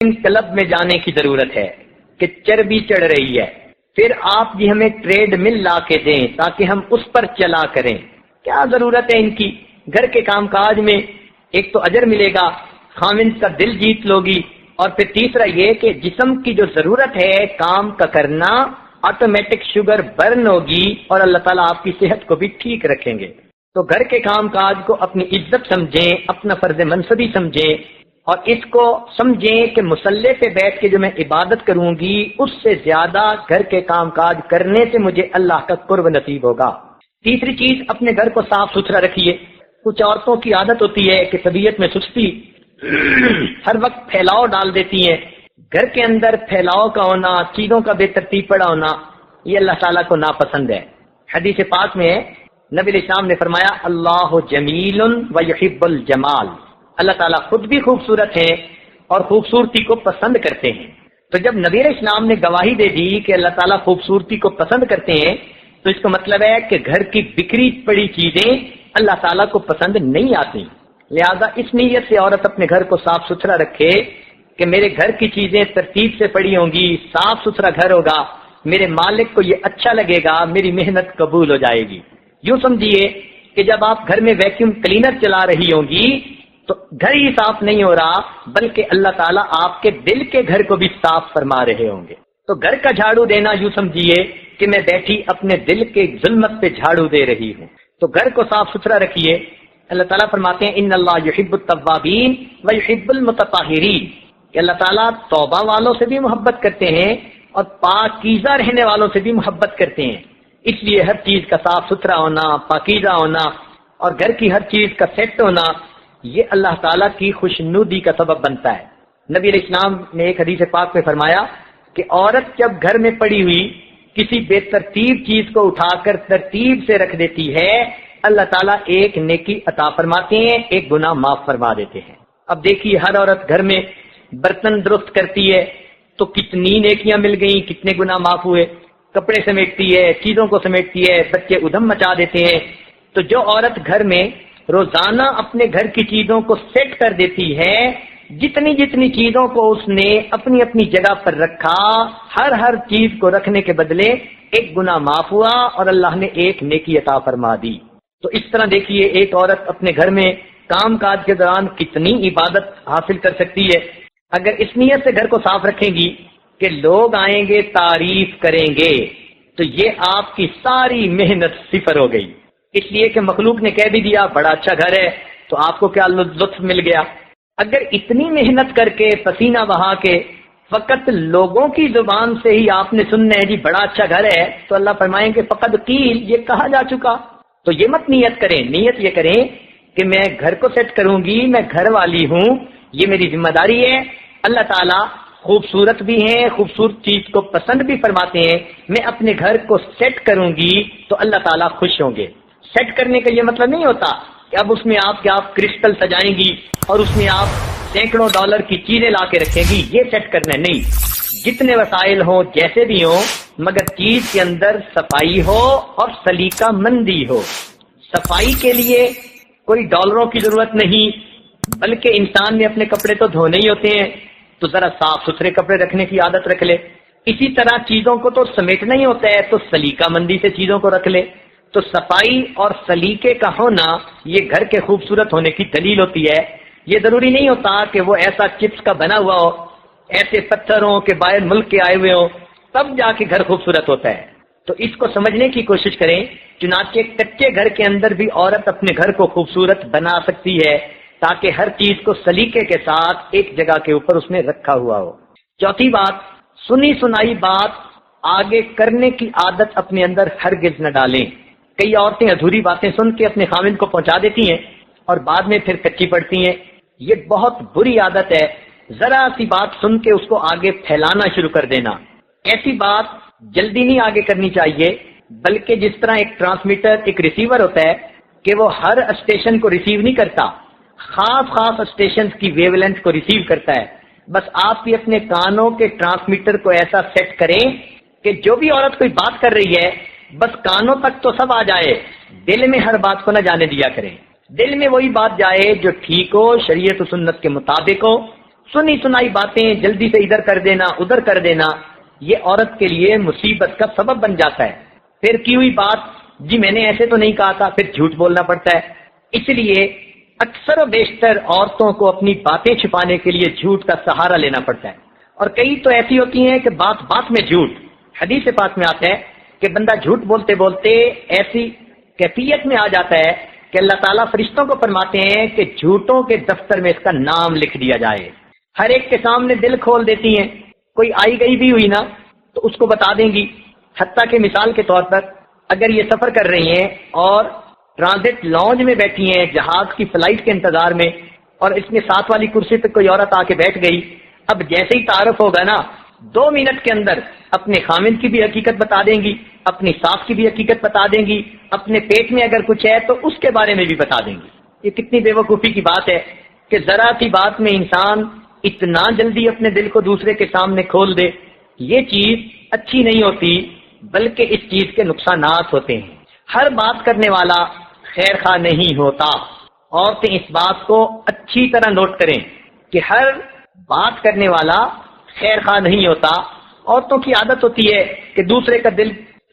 Club میں جانے کی ضرورت ہے کہ چربی چڑھ رہی ہے، پھر آپ جی ہمیں ٹریڈ مل لا کے دیں تاکہ ہم اس پر چلا کریں. کیا ضرورت ہے ان کی؟ گھر کے کام کاج میں ایک تو اجر ملے گا، خامند کا دل جیت لوگی، اور پھر تیسرا یہ کہ جسم کی جو ضرورت ہے کام کا کرنا، آٹومیٹک شوگر برن ہوگی اور اللہ تعالیٰ آپ کی صحت کو بھی ٹھیک رکھیں گے. تو گھر کے کام کاج کو اپنی عزت سمجھیں، اپنا فرض منصبی سمجھیں، اور اس کو سمجھیں کہ مصلی پہ بیٹھ کے جو میں عبادت کروں گی اس سے زیادہ گھر کے کام کاج کرنے سے مجھے اللہ کا قرب نصیب ہوگا. تیسری چیز، اپنے گھر کو صاف ستھرا رکھیے. کچھ عورتوں کی عادت ہوتی ہے کہ طبیعت میں سستی، ہر وقت پھیلاؤ ڈال دیتی ہیں. گھر کے اندر پھیلاؤ کا ہونا، چیزوں کا بے ترتیب پڑا ہونا، یہ اللہ تعالیٰ کو ناپسند ہے. حدیث پاک میں نبی علیہ السلام نے فرمایا اللہ جمیل و یحب الجمال، اللہ تعالیٰ خود بھی خوبصورت ہیں اور خوبصورتی کو پسند کرتے ہیں. تو جب نبی علیہ السلام نے گواہی دے دی کہ اللہ تعالیٰ خوبصورتی کو پسند کرتے ہیں تو اس کا مطلب ہے کہ گھر کی بکھری پڑی چیزیں اللہ تعالیٰ کو پسند نہیں آتی. لہذا اس نیت سے عورت اپنے گھر کو صاف ستھرا رکھے کہ میرے گھر کی چیزیں ترتیب سے پڑی ہوں گی، صاف ستھرا گھر ہوگا، میرے مالک کو یہ اچھا لگے گا، میری محنت قبول ہو جائے گی. یوں سمجھیے کہ جب آپ گھر میں ویکیوم کلینر چلا رہی ہوں گی تو گھر ہی صاف نہیں ہو رہا بلکہ اللہ تعالیٰ آپ کے دل کے گھر کو بھی صاف فرما رہے ہوں گے. تو گھر کا جھاڑو دینا یوں سمجھیے کہ میں بیٹھی اپنے دل کے ظلمت پہ جھاڑو دے رہی ہوں. تو گھر کو صاف ستھرا رکھیے. اللہ تعالیٰ فرماتے ہیں ان اللہ یحب التوابین و یحب المتطہرین، کہ اللہ تعالیٰ توبہ والوں سے بھی محبت کرتے ہیں اور پاکیزہ رہنے والوں سے بھی محبت کرتے ہیں. اس لیے ہر چیز کا صاف ستھرا ہونا، پاکیزہ ہونا اور گھر کی ہر چیز کا سیٹ ہونا یہ اللہ تعالیٰ کی خوشنودی کا سبب بنتا ہے. نبی علیہ السلام نے ایک حدیث پاک میں فرمایا کہ عورت جب گھر میں پڑی ہوئی کسی بے ترتیب چیز کو اٹھا کر ترتیب سے رکھ دیتی ہے اللہ تعالیٰ ایک نیکی عطا فرماتے ہیں، ایک گناہ معاف فرما دیتے ہیں. اب دیکھیے ہر عورت گھر میں برتن درست کرتی ہے تو کتنی نیکیاں مل گئیں، کتنے گناہ معاف ہوئے. کپڑے سمیٹتی ہے، چیزوں کو سمیٹتی ہے، بچے ادھم مچا دیتے ہیں. تو جو عورت گھر میں روزانہ اپنے گھر کی چیزوں کو سیٹ کر دیتی ہے، جتنی جتنی چیزوں کو اس نے اپنی اپنی جگہ پر رکھا، ہر چیز کو رکھنے کے بدلے ایک گناہ معاف ہوا اور اللہ نے ایک نیکی عطا فرما دی. تو اس طرح دیکھیے ایک عورت اپنے گھر میں کام کاج کے دوران کتنی عبادت حاصل کر سکتی ہے اگر اس نیت سے گھر کو صاف رکھیں گی کہ لوگ آئیں گے تعریف کریں گے تو یہ آپ کی ساری محنت صفر ہو گئی. اس لیے کہ مخلوق نے کہہ بھی دیا بڑا اچھا گھر ہے تو آپ کو کیا لطف مل گیا. اگر اتنی محنت کر کے پسینہ بہا کے فقط لوگوں کی زبان سے ہی آپ نے سننا ہے جی بڑا اچھا گھر ہے تو اللہ فرمائیں گے فقط قیل، یہ کہا جا چکا. تو یہ مت نیت کریں، نیت یہ کریں کہ میں گھر کو سیٹ کروں گی، میں گھر والی ہوں، یہ میری ذمہ داری ہے. اللہ تعالیٰ خوبصورت بھی ہیں، خوبصورت چیز کو پسند بھی فرماتے ہیں. میں اپنے گھر کو سیٹ کروں گی تو اللہ تعالیٰ خوش ہوں گے. سیٹ کرنے کا یہ مطلب نہیں ہوتا کہ اب اس میں آپ کرسٹل سجائیں گی اور اس میں آپ سینکڑوں ڈالر کی چیزیں لا کے رکھیں گی، یہ سیٹ کرنا ہے. نہیں، جتنے وسائل ہوں جیسے بھی ہوں مگر چیز کے اندر صفائی ہو اور سلیقہ مندی ہو. صفائی کے لیے کوئی ڈالروں کی ضرورت نہیں بلکہ انسان نے اپنے کپڑے تو دھونے ہی ہوتے ہیں تو ذرا صاف ستھرے کپڑے رکھنے کی عادت رکھ لے. اسی طرح چیزوں کو تو سمیٹنا ہی ہوتا ہے تو سلیقہ مندی سے چیزوں کو رکھ لے. تو صفائی اور سلیقے کا ہونا یہ گھر کے خوبصورت ہونے کی دلیل ہوتی ہے. یہ ضروری نہیں ہوتا کہ وہ ایسا چپس کا بنا ہوا ہو، ایسے پتھروں کے باہر ملک کے آئے ہوئے ہوں تب جا کے گھر خوبصورت ہوتا ہے. تو اس کو سمجھنے کی کوشش کریں. چنانچہ کچے گھر کے اندر بھی عورت اپنے گھر کو خوبصورت بنا سکتی ہے تاکہ ہر چیز کو سلیقے کے ساتھ ایک جگہ کے اوپر اس نے رکھا ہوا ہو. چوتھی بات، سنی سنائی بات آگے کرنے کی عادت اپنے اندر ہرگز نہ ڈالیں. کئی عورتیں ادھوری باتیں سن کے اپنے خاوند کو پہنچا دیتی ہیں اور بعد میں پھر کچی پڑتی ہیں. یہ بہت بری عادت ہے. ذرا سی بات سن کے اس کو آگے پھیلانا شروع کر دینا. ایسی بات جلدی نہیں آگے کرنی چاہیے بلکہ جس طرح ایک ٹرانسمیٹر ایک ریسیور ہوتا ہے کہ وہ ہر اسٹیشن کو ریسیو نہیں کرتا، خاص اسٹیشن کی ویو لینتھ کو ریسیو کرتا ہے. بس آپ بھی اپنے کانوں کے ٹرانسمیٹر کو ایسا سیٹ کریں کہ جو بھی عورت کوئی بات کر رہی ہے بس کانوں تک تو سب آ جائے، دل میں ہر بات کو نہ جانے دیا کریں. دل میں وہی بات جائے جو ٹھیک ہو، شریعت و سنت کے مطابق ہو. سنی سنائی باتیں جلدی سے ادھر کر دینا ادھر کر دینا، یہ عورت کے لیے مصیبت کا سبب بن جاتا ہے۔ پھر کی ہوئی بات، جی میں نے ایسے تو نہیں کہا تھا، پھر جھوٹ بولنا پڑتا ہے۔ اس لیے اکثر و بیشتر عورتوں کو اپنی باتیں چھپانے کے لیے جھوٹ کا سہارا لینا پڑتا ہے، اور کئی تو ایسی ہوتی ہیں کہ بات بات میں جھوٹ۔ حدیث پاک میں آتا ہے کہ بندہ جھوٹ بولتے بولتے ایسی کیفیت میں آ جاتا ہے کہ اللہ تعالیٰ فرشتوں کو فرماتے ہیں کہ جھوٹوں کے دفتر میں اس کا نام لکھ دیا جائے۔ ہر ایک کے سامنے دل کھول دیتی ہیں، کوئی آئی گئی بھی ہوئی نا تو اس کو بتا دیں گی۔ حتیٰ کہ مثال کے طور پر اگر یہ سفر کر رہی ہیں اور ٹرانزٹ لانج میں بیٹھی ہیں جہاز کی فلائٹ کے انتظار میں، اور اس میں ساتھ والی کرسی پہ کوئی عورت آ کے بیٹھ گئی، اب جیسے ہی تعارف ہوگا نا 2 منٹ کے اندر اپنے خامند کی بھی حقیقت بتا دیں گی، اپنی ساس کی بھی حقیقت بتا دیں گی، اپنے پیٹ میں اگر کچھ ہے تو اس کے بارے میں بھی بتا دیں گی۔ یہ کتنی بے وقوفی کی بات ہے کہ ذرا سی بات میں انسان اتنا جلدی اپنے دل کو دوسرے کے سامنے کھول دے۔ یہ چیز اچھی نہیں ہوتی، بلکہ اس چیز کے نقصانات ہوتے ہیں۔ ہر بات کرنے والا خیر خواہ نہیں ہوتا۔ عورتیں اس بات کو اچھی طرح نوٹ کریں کہ ہر بات کرنے والا خیر خواہ نہیں ہوتا۔ عورتوں کی عادت ہوتی ہے کہ دوسرے کا دل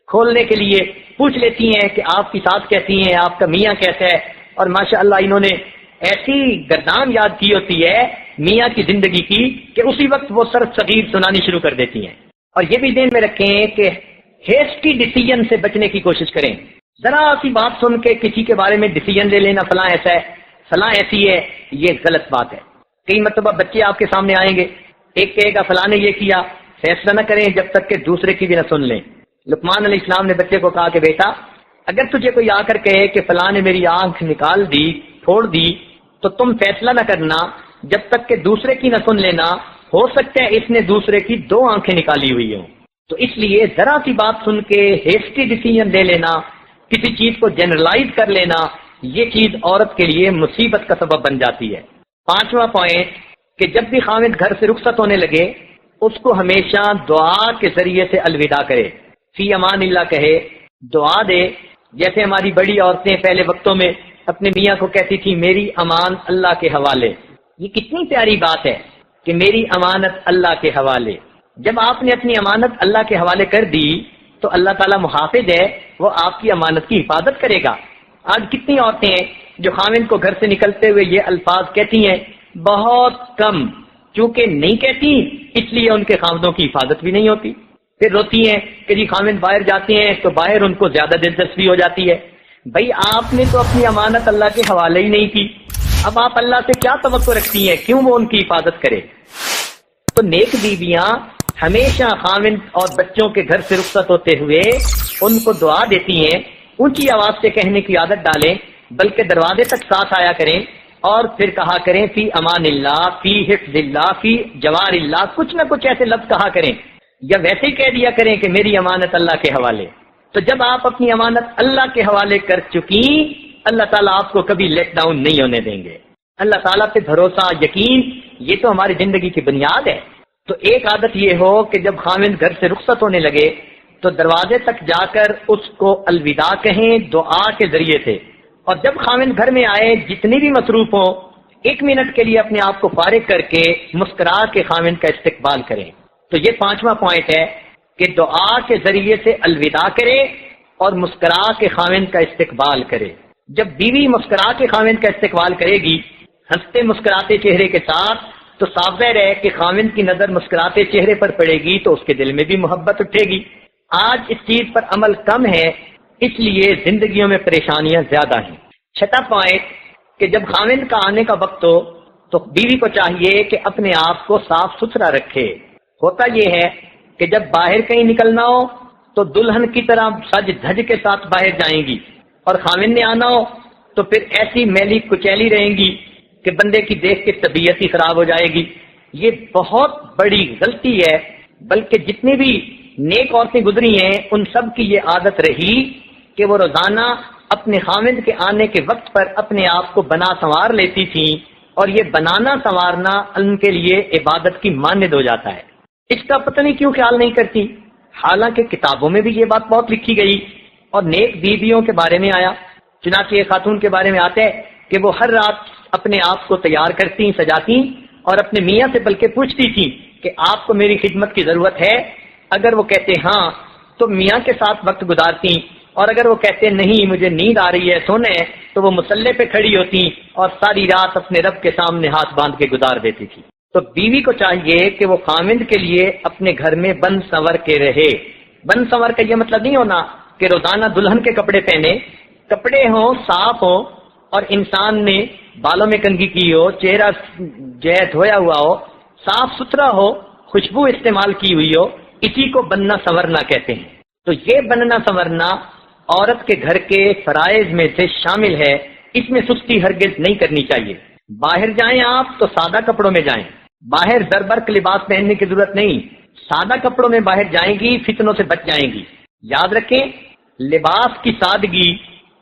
کھولنے کے لیے پوچھ لیتی ہیں کہ آپ کی ساس کیسی ہیں، آپ کا میاں کیسا ہے، اور ماشاءاللہ انہوں نے ایسی گردان یاد کی ہوتی ہے میاں کی زندگی کی کہ اسی وقت وہ سر صغیر سنانی شروع کر دیتی ہیں۔ اور یہ بھی ذہن میں رکھیں کہ ہیسٹی ڈیسیژن سے بچنے کی کوشش کریں۔ ذرا سی بات سن کے کسی کے بارے میں ڈیسیژن لے لینا، فلاں ایسا ہے، فلاں ایسی ہے، یہ غلط بات ہے۔ کئی مرتبہ بچے آپ کے سامنے آئیں گے، ایک کہے گا فلاں نے یہ کیا، فیصلہ نہ کریں جب تک کہ دوسرے کی بھی نہ سن لیں۔ لقمان علیہ السلام نے بچے کو کہا کہ بیٹا اگر تجھے کوئی آ کر کہے کہ فلاں نے میری آنکھ نکال دی، پھوڑ دی، تو تم فیصلہ نہ کرنا جب تک کہ دوسرے کی نہ سن لینا، ہو سکتا ہے اس نے دوسرے کی 2 آنکھیں نکالی ہوئی ہوں۔ تو اس لیے ذرا سی بات سن کے ہیسٹی ڈیسیژن لے لینا، کسی چیز کو جنرلائز کر لینا، یہ چیز عورت کے لیے مصیبت کا سبب بن جاتی ہے۔ 5واں پوائنٹ کہ جب بھی خاوند گھر سے رخصت ہونے لگے اس کو ہمیشہ دعا کے ذریعے سے الوداع کرے، فی امان اللہ کہے، دعا دے۔ جیسے ہماری بڑی عورتیں پہلے وقتوں میں اپنے میاں کو کہتی تھی میری امان اللہ کے حوالے۔ یہ کتنی پیاری بات ہے کہ میری امانت اللہ کے حوالے۔ جب آپ نے اپنی امانت اللہ کے حوالے کر دی تو اللہ تعالیٰ محافظ ہے، وہ آپ کی امانت کی حفاظت کرے گا۔ آج کتنی عورتیں ہیں جو خاوند کو گھر سے نکلتے ہوئے یہ الفاظ کہتی ہیں، بہت کم، چونکہ نہیں کہتی اس لیے ان کے خاوندوں کی حفاظت بھی نہیں ہوتی۔ پھر روتی ہیں کہ جی خاوند باہر جاتے ہیں تو باہر ان کو زیادہ دلچسپی ہو جاتی ہے۔ بھائی آپ نے تو اپنی امانت اللہ کے حوالے ہی نہیں کی، اب آپ اللہ سے کیا توقع رکھتی ہیں، کیوں وہ ان کی حفاظت کرے؟ تو نیک بیویاں ہمیشہ خاوند اور بچوں کے گھر سے رخصت ہوتے ہوئے ان کو دعا دیتی ہیں۔ اونچی آواز سے کہنے کی عادت ڈالیں، بلکہ دروازے تک ساتھ آیا کریں اور پھر کہا کریں فی امان اللہ، فی حفظ اللہ، فی جوار اللہ، کچھ نہ کچھ ایسے لفظ کہا کریں، یا ویسے ہی کہہ دیا کریں کہ میری امانت اللہ کے حوالے۔ تو جب آپ اپنی امانت اللہ کے حوالے کر چکی، اللہ تعالیٰ آپ کو کبھی لیٹ ڈاؤن نہیں ہونے دیں گے۔ اللہ تعالیٰ پہ بھروسہ، یقین، یہ تو ہماری زندگی کی بنیاد ہے۔ تو ایک عادت یہ ہو کہ جب خاوند گھر سے رخصت ہونے لگے تو دروازے تک جا کر اس کو الوداع کہیں دعا کے ذریعے سے، اور جب خاوند گھر میں آئے جتنی بھی مصروف ہوں 1 منٹ کے لیے اپنے آپ کو فارغ کر کے مسکرا کے خاوند کا استقبال کریں۔ تو یہ 5واں پوائنٹ ہے کہ دعا کے ذریعے سے الوداع کرے اور مسکرا کے خاوند کا استقبال کرے۔ جب بیوی مسکرا کے خاوند کا استقبال کرے گی ہنستے مسکراتے چہرے کے ساتھ، تو صاف ظاہر ہے کہ خاوند کی نظر مسکراتے چہرے پر پڑے گی تو اس کے دل میں بھی محبت اٹھے گی۔ آج اس چیز پر عمل کم ہے، اس لیے زندگیوں میں پریشانیاں زیادہ ہیں۔ 6واں پوائنٹ کہ جب خاوند کا آنے کا وقت ہو تو بیوی کو چاہیے کہ اپنے آپ کو صاف ستھرا رکھے۔ ہوتا یہ ہے کہ جب باہر کہیں نکلنا ہو تو دلہن کی طرح سج دھج کے ساتھ باہر جائیں گی، اور خاوند نے آنا ہو تو پھر ایسی میلی کچیلی رہیں گی کہ بندے کی دیکھ کے طبیعت ہی خراب ہو جائے گی۔ یہ بہت بڑی غلطی ہے، بلکہ جتنی بھی نیک عورتیں گزری ہیں ان سب کی یہ عادت رہی کہ وہ روزانہ اپنے خاوند کے آنے کے وقت پر اپنے آپ کو بنا سنوار لیتی تھیں، اور یہ بنانا سنوارنا ان کے لیے عبادت کی مانند ہو جاتا ہے۔ اس کا پتہ نہیں کیوں خیال نہیں کرتی، حالانکہ کتابوں میں بھی یہ بات بہت لکھی گئی اور نیک بیویوں کے بارے میں آیا۔ چنانچہ ایک خاتون کے بارے میں آتا ہے کہ وہ ہر رات اپنے آپ کو تیار کرتی، سجاتی اور اپنے میاں سے بلکہ پوچھتی تھی کہ آپ کو میری خدمت کی ضرورت ہے؟ اگر وہ کہتے ہاں تو میاں کے ساتھ وقت گزارتی، اور اگر وہ کہتے نہیں مجھے نیند آ رہی ہے سونا ہے، تو وہ مصلے پہ کھڑی ہوتی اور ساری رات اپنے رب کے سامنے ہاتھ باندھ کے گزار دیتی تھی۔ تو بیوی کو چاہیے کہ وہ خاوند کے لیے اپنے گھر میں بن سنور کے رہے۔ بن سنور کا یہ مطلب نہیں ہونا کہ روزانہ دلہن کے کپڑے پہنے، کپڑے ہوں صاف ہوں اور انسان نے بالوں میں کنگھی کی ہو، چہرہ جو ہے دھویا ہوا ہو، صاف ستھرا ہو، خوشبو استعمال کی ہوئی ہو، اسی کو بننا سنورنا کہتے ہیں۔ تو یہ بننا سنورنا عورت کے گھر کے فرائض میں سے شامل ہے، اس میں سستی ہرگز نہیں کرنی چاہیے۔ باہر جائیں آپ تو سادہ کپڑوں میں جائیں، باہر زربرق لباس پہننے کی ضرورت نہیں، سادہ کپڑوں میں باہر جائیں گی فتنوں سے بچ جائیں گی۔ یاد رکھیں لباس کی سادگی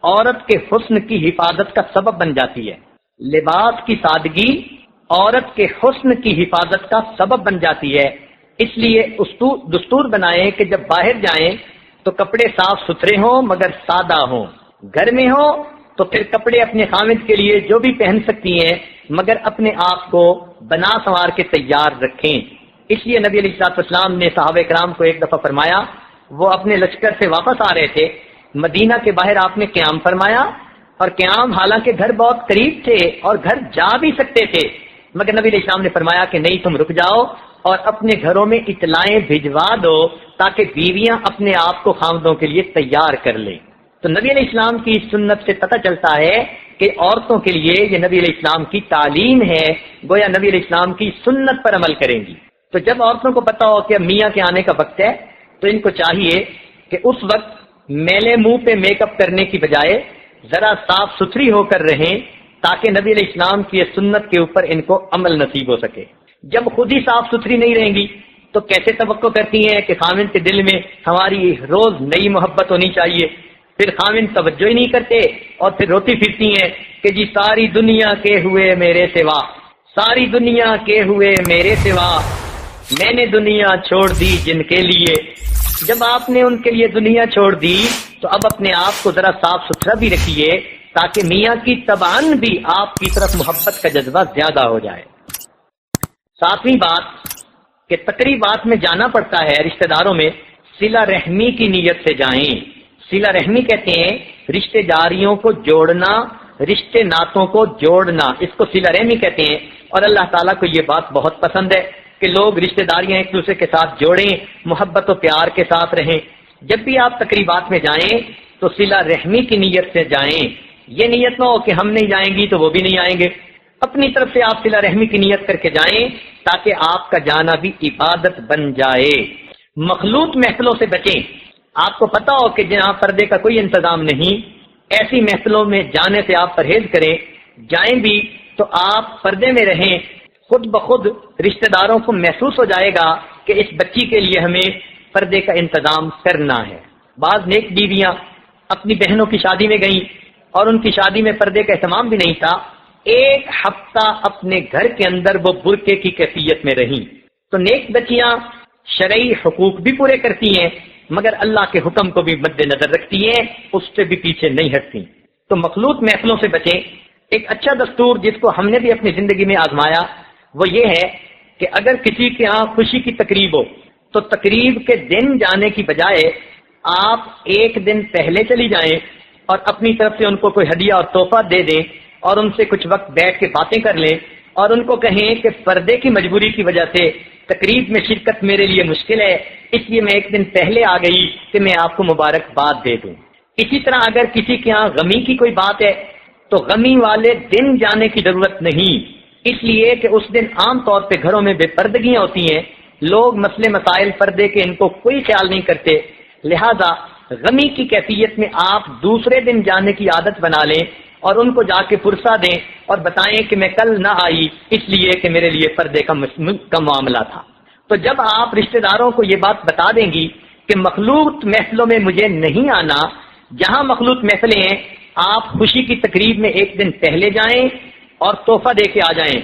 عورت کے حسن کی حفاظت کا سبب بن جاتی ہے۔ لباس کی سادگی عورت کے حسن کی حفاظت کا سبب بن جاتی ہے، اس لیے دستور بنائیں کہ جب باہر جائیں تو کپڑے صاف ستھرے ہوں مگر سادہ ہوں، گھر میں ہوں تو پھر کپڑے اپنے خاوند کے لیے جو بھی پہن سکتی ہیں مگر اپنے آپ کو بنا سنوار کے تیار رکھیں۔ اس لیے نبی علیہ السلام نے صحابہ کرام کو ایک دفعہ فرمایا، وہ اپنے لشکر سے واپس آ رہے تھے، مدینہ کے باہر آپ نے قیام فرمایا، اور قیام حالانکہ گھر بہت قریب تھے اور گھر جا بھی سکتے تھے، مگر نبی علیہ السلام نے فرمایا کہ نہیں تم رک جاؤ اور اپنے گھروں میں اطلاعیں بھجوا دو تاکہ بیویاں اپنے آپ کو خاوندوں کے لیے تیار کر لیں۔ تو نبی علیہ السلام کی سنت سے پتہ چلتا ہے کہ عورتوں کے لیے یہ نبی علیہ السلام کی تعلیم ہے، گویا نبی علیہ السلام کی سنت پر عمل کریں گی۔ تو جب عورتوں کو پتہ ہو کہ اب میاں کے آنے کا وقت ہے تو ان کو چاہیے کہ اس وقت میلے منہ پہ میک اپ کرنے کی بجائے ذرا صاف ستھری ہو کر رہیں تاکہ نبی علیہ السلام کی سنت کے اوپر ان کو عمل نصیب ہو سکے۔ جب خود ہی صاف ستھری نہیں رہیں گی تو کیسے توقع کرتی ہیں کہ خاوند کے دل میں ہماری روز نئی محبت ہونی چاہیے؟ پھر خاوند توجہ ہی نہیں کرتے اور پھر روتی پھرتی ہیں کہ جی ساری دنیا کے ہوئے میرے سوا، ساری دنیا کے ہوئے میرے سوا، میں نے دنیا چھوڑ دی جن کے لیے۔ جب آپ نے ان کے لیے دنیا چھوڑ دی تو اب اپنے آپ کو ذرا صاف ستھرا بھی رکھیے تاکہ میاں کی تباً بھی آپ کی طرف محبت کا جذبہ زیادہ ہو جائے۔ ساتویں بات کہ تقریبات میں جانا پڑتا ہے رشتہ داروں میں، صلہ رحمی کی نیت سے جائیں۔ صلہ رحمی کہتے ہیں رشتہ داریوں کو جوڑنا، رشتے ناتوں کو جوڑنا، اس کو صلہ رحمی کہتے ہیں، اور اللہ تعالیٰ کو یہ بات بہت پسند ہے کہ لوگ رشتہ داریاں ایک دوسرے کے ساتھ جوڑیں، محبت و پیار کے ساتھ رہیں۔ جب بھی آپ تقریبات میں جائیں تو صلہ رحمی کی نیت سے جائیں، یہ نیت نہ ہو کہ ہم نہیں جائیں گی تو وہ بھی نہیں آئیں گے۔ اپنی طرف سے آپ صلہ رحمی کی نیت کر کے جائیں تاکہ آپ کا جانا بھی عبادت بن جائے۔ مخلوط محفلوں سے بچیں۔ آپ کو پتا ہو کہ جہاں پردے کا کوئی انتظام نہیں، ایسی محفلوں میں جانے سے آپ پرہیز کریں۔ جائیں بھی تو آپ پردے میں رہیں، خود بخود رشتہ داروں کو محسوس ہو جائے گا کہ اس بچی کے لیے ہمیں پردے کا انتظام کرنا ہے۔ بعض نیک بیویاں اپنی بہنوں کی شادی میں گئیں اور ان کی شادی میں پردے کا اہتمام بھی نہیں تھا، ایک ہفتہ اپنے گھر کے اندر وہ برقعے کی کیفیت میں رہیں۔ تو نیک بچیاں شرعی حقوق بھی پورے کرتی ہیں مگر اللہ کے حکم کو بھی مد نظر رکھتی ہیں، اس سے بھی پیچھے نہیں ہٹتی۔ تو مخلوط محفلوں سے بچیں۔ ایک اچھا دستور جس کو ہم نے بھی اپنی زندگی میں آزمایا وہ یہ ہے کہ اگر کسی کے ہاں خوشی کی تقریب ہو تو تقریب کے دن جانے کی بجائے آپ ایک دن پہلے چلی جائیں اور اپنی طرف سے ان کو کوئی ہدیہ اور تحفہ دے دیں اور ان سے کچھ وقت بیٹھ کے باتیں کر لیں اور ان کو کہیں کہ پردے کی مجبوری کی وجہ سے تقریب میں شرکت میرے لیے مشکل ہے، اس لیے میں ایک دن پہلے آ گئی کہ میں آپ کو مبارکباد دے دوں۔ اسی طرح اگر کسی کے ہاں غمی کی کوئی بات ہے تو غمی والے دن جانے کی ضرورت نہیں، اس لیے کہ اس دن عام طور پہ گھروں میں بے پردگیاں ہوتی ہیں، لوگ مسئلے مسائل پردے کے ان کو کوئی خیال نہیں کرتے، لہذا غمی کی کیفیت میں آپ دوسرے دن جانے کی عادت بنا لیں اور ان کو جا کے فرصہ دیں اور بتائیں کہ میں کل نہ آئی اس لیے کہ میرے لیے پردے کا معاملہ تھا۔ تو جب آپ رشتہ داروں کو یہ بات بتا دیں گی کہ مخلوط محفلوں میں مجھے نہیں آنا، جہاں مخلوط محفلیں ہیں آپ خوشی کی تقریب میں ایک دن پہلے جائیں اور تحفہ دے کے آ جائیں،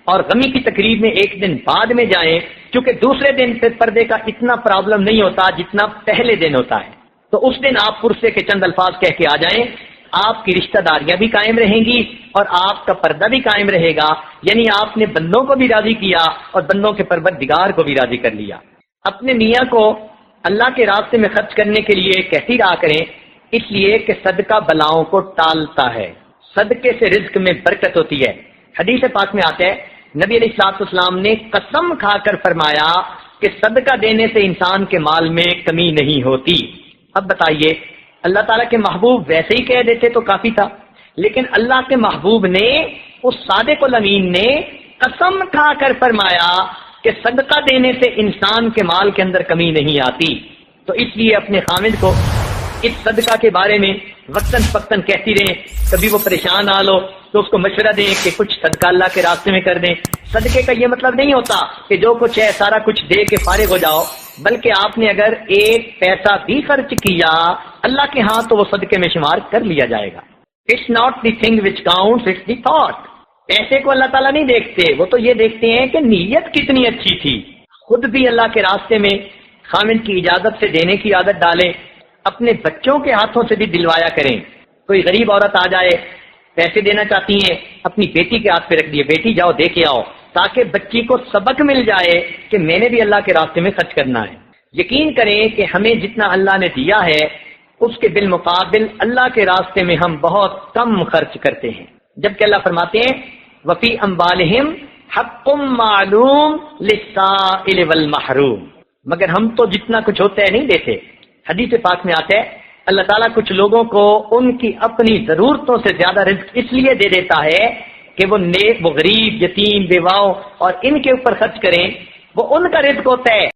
اور غمی کی تقریب میں ایک دن بعد میں جائیں، کیونکہ دوسرے دن پھر پردے کا اتنا پرابلم نہیں ہوتا جتنا پہلے دن ہوتا ہے۔ تو اس دن آپ فرصے کے چند الفاظ کہہ کے آ جائیں، آپ کی رشتہ داریاں بھی قائم رہیں گی اور آپ کا پردہ بھی قائم رہے گا، یعنی آپ نے بندوں کو بھی راضی کیا اور بندوں کے پروردگار کو بھی راضی کر لیا۔ اپنے میاں کو اللہ کے راستے میں خرچ کرنے کے لیے کہتی رہا کریں، اس لیے کہ صدقہ بلاؤں کو ٹالتا ہے، صدقے سے رزق میں برکت ہوتی ہے۔ حدیث پاک میں آتا ہے نبی علیہ الصلوۃ والسلام نے قسم کھا کر فرمایا کہ صدقہ دینے سے انسان کے مال میں کمی نہیں ہوتی۔ اب بتائیے، اللہ تعالیٰ کے محبوب ویسے ہی کہہ دیتے تو کافی تھا، لیکن اللہ کے محبوب نے، اس صادق الامین نے قسم کھا کر فرمایا کہ صدقہ دینے سے انسان کے مال کے اندر کمی نہیں آتی۔ تو اس لیے اپنے خامد کو اس صدقہ کے بارے میں وقتاً فوقتاً کہتی رہیں، کبھی وہ پریشان آ لو تو اس کو مشورہ دیں کہ کچھ صدقہ اللہ کے راستے میں کر دیں۔ صدقے کا یہ مطلب نہیں ہوتا کہ جو کچھ ہے سارا کچھ دے کے فارغ ہو جاؤ، بلکہ آپ نے اگر ایک پیسہ بھی خرچ کیا اللہ کے ہاں تو وہ صدقے میں شمار کر لیا جائے گا۔ It's not the thing which counts, it's the thought. پیسے کو اللہ تعالیٰ نہیں دیکھتے، وہ تو یہ دیکھتے ہیں کہ نیت کتنی اچھی تھی۔ خود بھی اللہ کے راستے میں خامد کی اجازت سے دینے کی عادت ڈالیں، اپنے بچوں کے ہاتھوں سے بھی دلوایا کریں۔ کوئی غریب عورت آ جائے، پیسے دینا چاہتی ہیں، اپنی بیٹی کے ہاتھ پہ رکھ دیے، بیٹی جاؤ دے کے آؤ، تاکہ بچی کو سبق مل جائے کہ میں نے بھی اللہ کے راستے میں خرچ کرنا ہے۔ یقین کریں کہ ہمیں جتنا اللہ نے دیا ہے اس کے بالمقابل اللہ کے راستے میں ہم بہت کم خرچ کرتے ہیں، جبکہ اللہ فرماتے ہیں وفی اموالہم حق معلوم للسائل والمحروم، مگر ہم تو جتنا کچھ ہوتا ہے نہیں دیتے۔ حدیث پاک میں آتا ہے اللہ تعالیٰ کچھ لوگوں کو ان کی اپنی ضرورتوں سے زیادہ رزق اس لیے دے دیتا ہے کہ وہ غریب، یتیم، بیواؤں اور ان کے اوپر خرچ کریں، وہ ان کا رزق ہوتا ہے۔